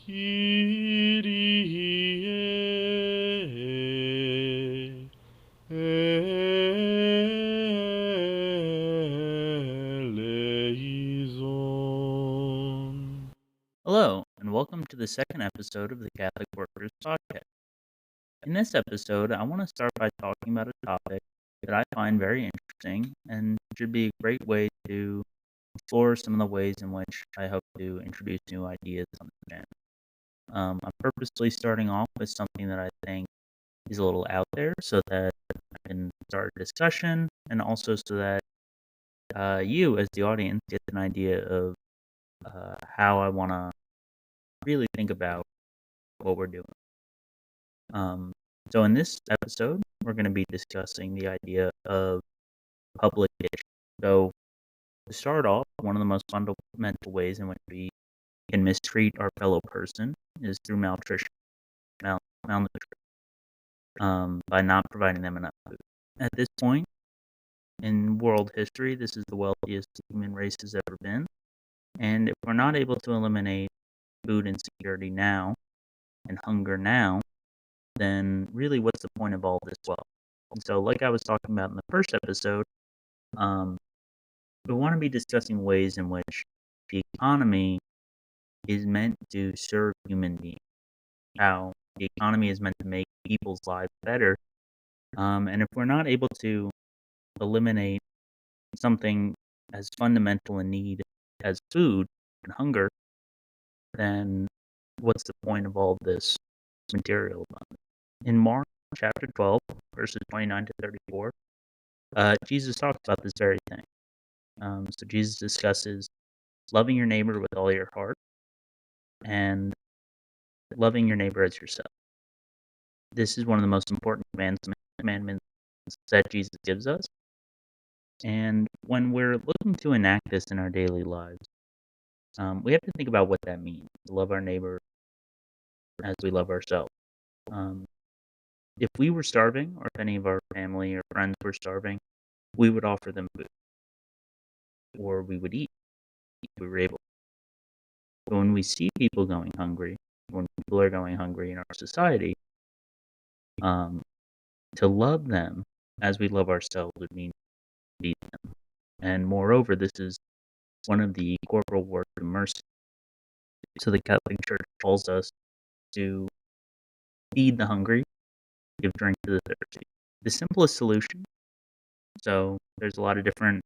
Kyrie eleison. Hello, and welcome to the second episode of the Catholic Workers Podcast. In this episode, I want to start by talking about a topic that I find very interesting and should be a great way to explore some of the ways in which I hope to introduce new ideas on the channel. I'm purposely starting off with something that I think is a little out there so that I can start a discussion and also so that you, as the audience, get an idea of how I want to really think about what we're doing. So in this episode, we're going to be discussing the idea of publication. So to start off, one of the most fundamental ways in which we can mistreat our fellow person is through malnutrition, by not providing them enough food. At this point in world history, this is the wealthiest the human race has ever been. And if we're not able to eliminate food insecurity now and hunger now, then really what's the point of all this wealth? And so, like I was talking about in the first episode, we want to be discussing ways in which the economy is meant to serve human beings, how the economy is meant to make people's lives better. And if we're not able to eliminate something as fundamental in need as food and hunger, then what's the point of all this material? In Mark chapter 12, verses 29 to 34, Jesus talks about this very thing. So Jesus discusses loving your neighbor with all your heart and loving your neighbor as yourself. This is one of the most important commandments that Jesus gives us. And when we're looking to enact this in our daily lives, we have to think about what that means, to love our neighbor as we love ourselves. If we were starving, or if any of our family or friends were starving, we would offer them food, or we would eat if we were able. But when we see people going hungry, when people are going hungry in our society, to love them as we love ourselves would mean to feed them. And moreover, this is one of the corporal works of mercy. So the Catholic Church calls us to feed the hungry, give drink to the thirsty. The simplest solution. So there's a lot of different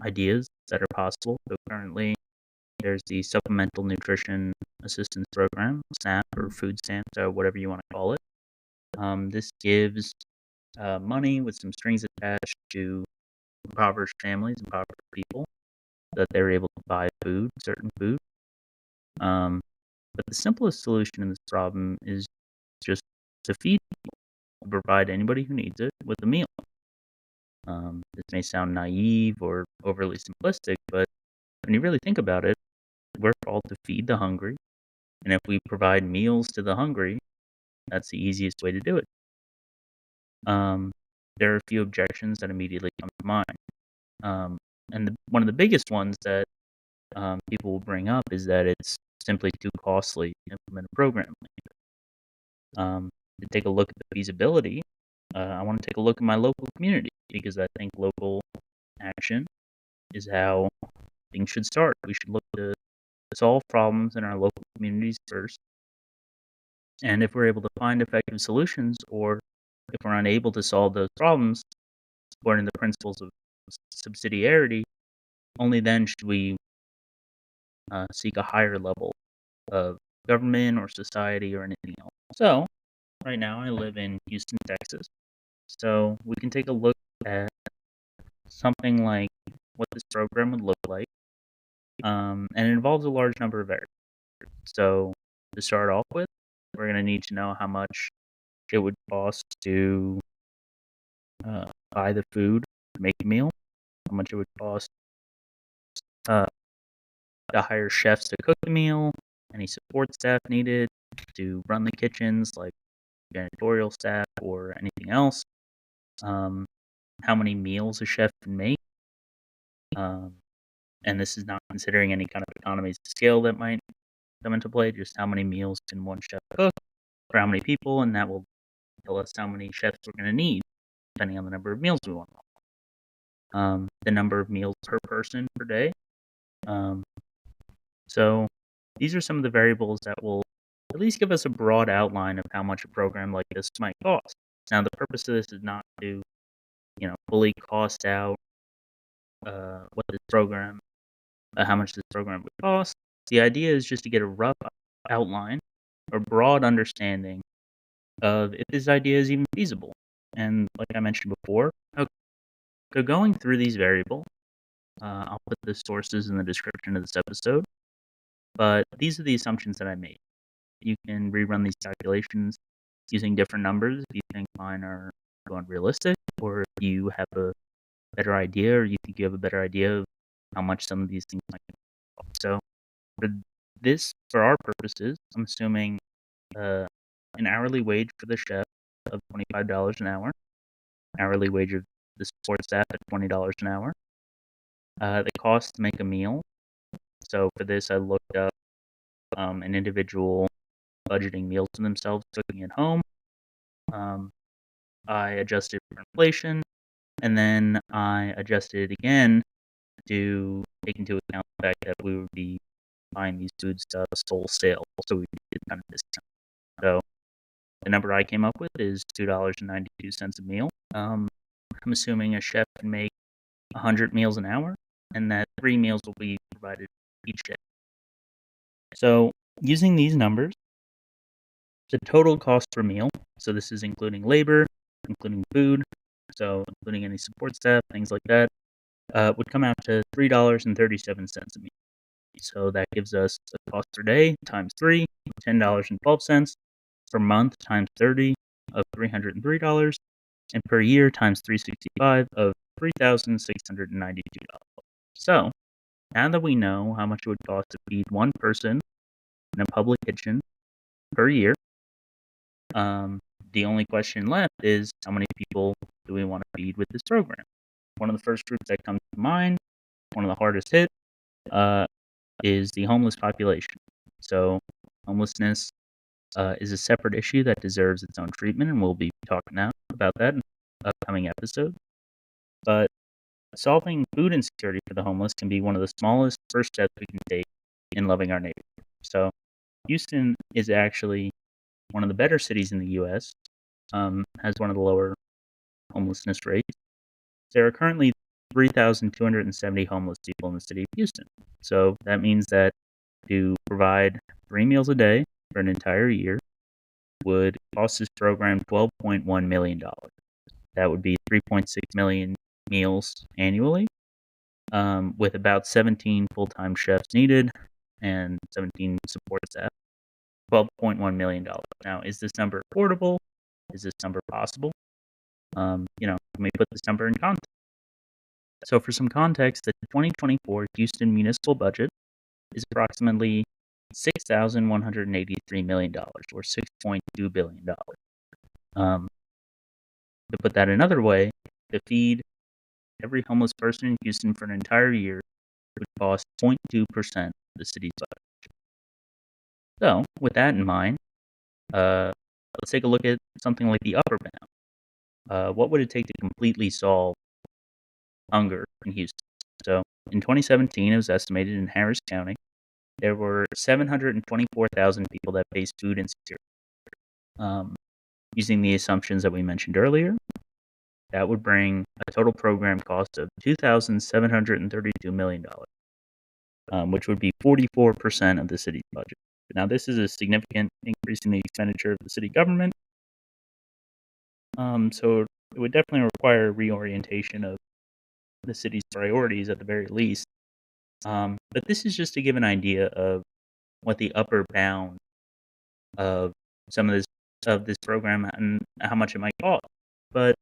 ideas that are possible. So currently, there's the Supplemental Nutrition Assistance Program, SNAP, or food stamps, or whatever you want to call it. This gives money with some strings attached to impoverished families, impoverished people, that they're able to buy food, certain food. But the simplest solution to this problem is just to feed people, to provide anybody who needs it with a meal. This may sound naive or overly simplistic, but when you really think about it, we're called to feed the hungry, and if we provide meals to the hungry, that's the easiest way to do it. There are a few objections that immediately come to mind. And one of the biggest ones that people will bring up is that it's simply too costly to implement a program like this. To take a look at the feasibility, I want to take a look at my local community because I think local action is how things should start. We should look to solve problems in our local communities first. And if we're able to find effective solutions, or if we're unable to solve those problems according to the principles of subsidiarity, only then should we seek a higher level of government or society or anything else. So, right now I live in Houston, Texas. So, we can take a look at something like what this program would look like. And it involves a large number of variables. So, to start off with, we're going to need to know how much it would cost to buy the food to make a meal, how much it would cost uh, to hire chefs to cook the meal, any support staff needed to run the kitchens, like janitorial staff or anything else, how many meals a chef can make, and this is not considering any kind of economies of scale that might come into play, just how many meals can one chef cook for how many people, and that will tell us how many chefs we're gonna need, depending on the number of meals we want. The number of meals per person per day. Um, so these are some of the variables that will at least give us a broad outline of how much a program like this might cost. Now, the purpose of this is not to, fully cost out what this program, how much this program would cost. The idea is just to get a rough outline or broad understanding of if this idea is even feasible. And like I mentioned before, going through these variables, I'll put the sources in the description of this episode, but these are the assumptions that I made. You can rerun these calculations using different numbers if you think mine are unrealistic, or if you have a better idea, or you think you have a better idea of how much some of these things might cost. So for our purposes, I'm assuming an hourly wage for the chef of $25 an hour, hourly wage of the support staff at $20 an hour. The cost to make a meal. So for this, I looked up an individual budgeting meals for themselves, cooking at home. I adjusted for inflation, and then I adjusted it again to take into account the fact that we would be buying these foodstuffs wholesale, so we get kind of discount. So the number I came up with is $2.92 a meal. I'm assuming a chef can make 100 meals an hour, and that 3 meals will be provided each day. So using these numbers, the total cost per meal, so this is including labor, including food, so including any support staff, things like that, would come out to $3.37 a meal. So that gives us the cost per day times 3, $10.12, per month times 30 of $303, and per year times 365 of $3,692. So now that we know how much it would cost to feed one person in a public kitchen per year, the only question left is how many people do we want to feed with this program? One of the first groups that comes to mind, one of the hardest hit, is the homeless population. So homelessness is a separate issue that deserves its own treatment, and we'll be talking now about that in upcoming episodes. But solving food insecurity for the homeless can be one of the smallest first steps we can take in loving our neighborhood. So Houston is actually one of the better cities in the U.S., has one of the lower homelessness rates. There are currently 3,270 homeless people in the city of Houston. So that means that to provide 3 meals a day for an entire year would cost this program $12.1 million. That would be 3.6 million meals annually, with about 17 full-time chefs needed and 17 support staff. $12.1 million. Now, is this number affordable? Is this number possible? Let me put this number in context. So for some context, the 2024 Houston municipal budget is approximately $6,183 million, or $6.2 billion. To put that another way, to feed every homeless person in Houston for an entire year would cost 0.2% of the city's budget. So, with that in mind, let's take a look at something like the upper bound. What would it take to completely solve hunger in Houston? So, in 2017, it was estimated in Harris County, there were 724,000 people that faced food insecurity. Using the assumptions that we mentioned earlier, that would bring a total program cost of $2,732 million, which would be 44% of the city's budget. Now, this is a significant increase in the expenditure of the city government, so it would definitely require a reorientation of the city's priorities at the very least. But this is just to give an idea of what the upper bound of some of this program and how much it might cost. But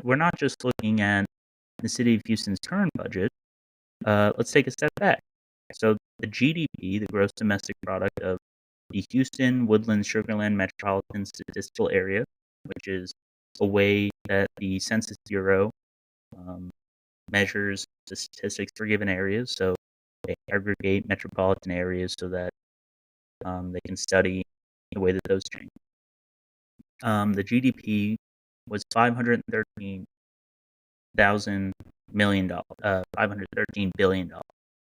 we're not just looking at the city of Houston's current budget. Let's take a step back. So the GDP, the gross domestic product of the Houston Woodlands Sugarland Metropolitan Statistical Area, which is a way that the Census Bureau measures the statistics for given areas. So they aggregate metropolitan areas so that They can study the way that those change. The GDP was $513 billion.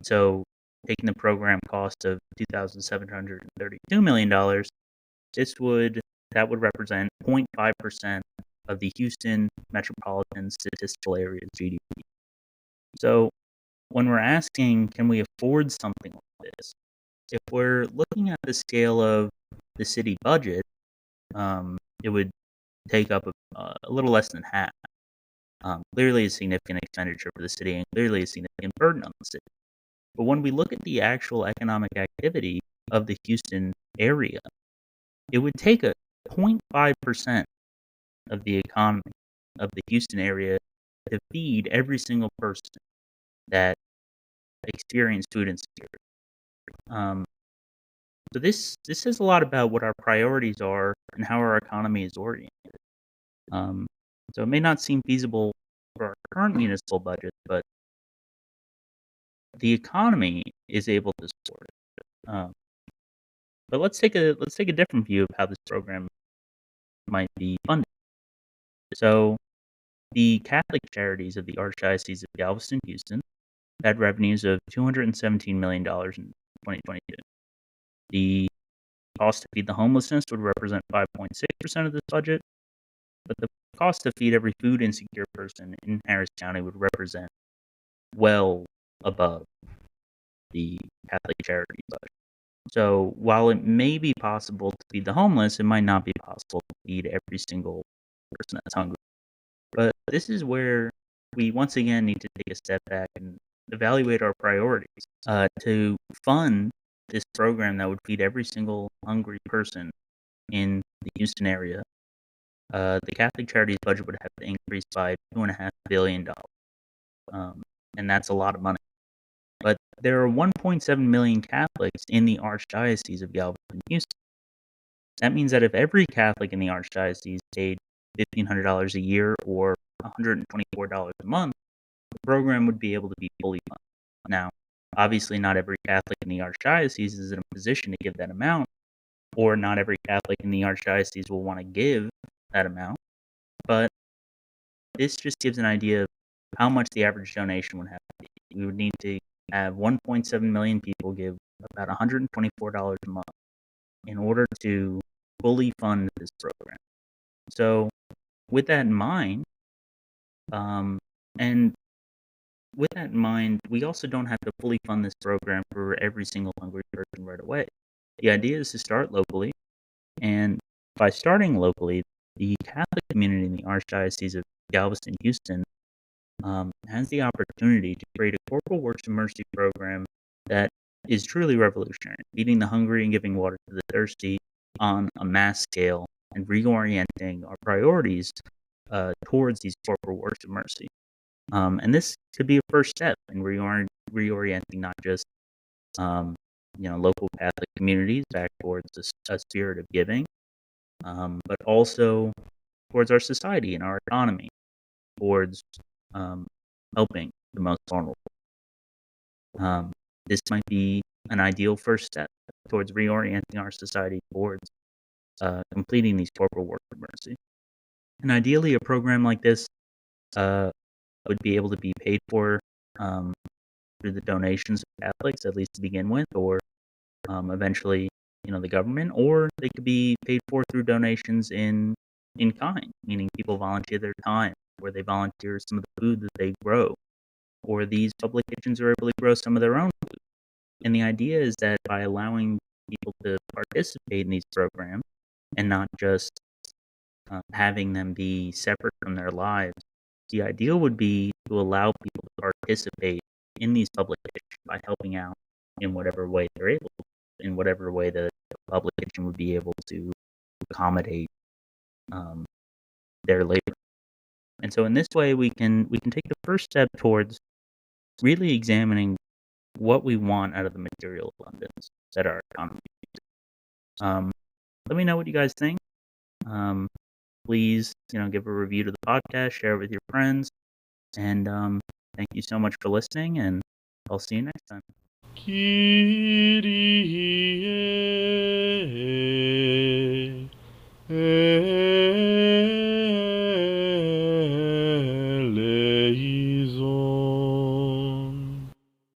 So, taking the program cost of $2,732 million, that would represent 0.5% of the Houston metropolitan statistical area's GDP. So, when we're asking, can we afford something like this? If we're looking at the scale of the city budget, it would take up a little less than half. Clearly a significant expenditure for the city and clearly a significant burden on the city. But when we look at the actual economic activity of the Houston area, it would take a 0.5% of the economy of the Houston area to feed every single person that experienced food insecurity. So this says a lot about what our priorities are and how our economy is oriented. So it may not seem feasible for our current municipal budget, but the economy is able to support it. But let's take a different view of how this program might be funded. So the Catholic charities of the Archdiocese of Galveston-Houston had revenues of $217 million in 2022. The cost to feed the homelessness would represent 5.6% of this budget, but the cost to feed every food insecure person in Harris County would represent well above the Catholic charity budget. So while it may be possible to feed the homeless, it might not be possible to feed every single person that's hungry. But this is where we once again need to take a step back and evaluate our priorities. To fund this program that would feed every single hungry person in the Houston area, the Catholic Charities budget would have to increase by $2.5 billion. And that's a lot of money. But there are 1.7 million Catholics in the Archdiocese of Galveston-Houston. That means that if every Catholic in the Archdiocese paid $1,500 a year or $124 a month, the program would be able to be fully funded. Now, obviously not every Catholic in the Archdiocese is in a position to give that amount, or not every Catholic in the Archdiocese will want to give that amount, but this just gives an idea of how much the average donation would have to be. We would need to have 1.7 million people give about $124 a month in order to fully fund this program. So, with that in mind, we also don't have to fully fund this program for every single hungry person right away. The idea is to start locally, and by starting locally, the Catholic community in the Archdiocese of Galveston-Houston has the opportunity to create a Corporeal Works of Mercy program that is truly revolutionary, feeding the hungry and giving water to the thirsty on a mass scale and reorienting our priorities towards these Corporeal Works of Mercy. And this could be a first step in reorienting not just local Catholic communities back towards a spirit of giving, but also towards our society and our economy, towards helping the most vulnerable. This might be an ideal first step towards reorienting our society towards completing these corporal works of mercy. And ideally, a program like this would be able to be paid for through the donations of Catholics, at least to begin with, or eventually, the government, or they could be paid for through donations in kind, meaning people volunteer their time, or they volunteer some of the food that they grow, or these public kitchens are able to grow some of their own food. And the idea is that by allowing people to participate in these programs and not just having them be separate from their lives, the ideal would be to allow people to participate in these public kitchens by helping out in whatever way they're able to, in whatever way the public kitchen would be able to accommodate their labor. And so in this way, we can take the first step towards really examining what we want out of the material abundance that our economy needs. Let me know what you guys think. Please, give a review to the podcast, share it with your friends, and thank you so much for listening, and I'll see you next time. Kyrie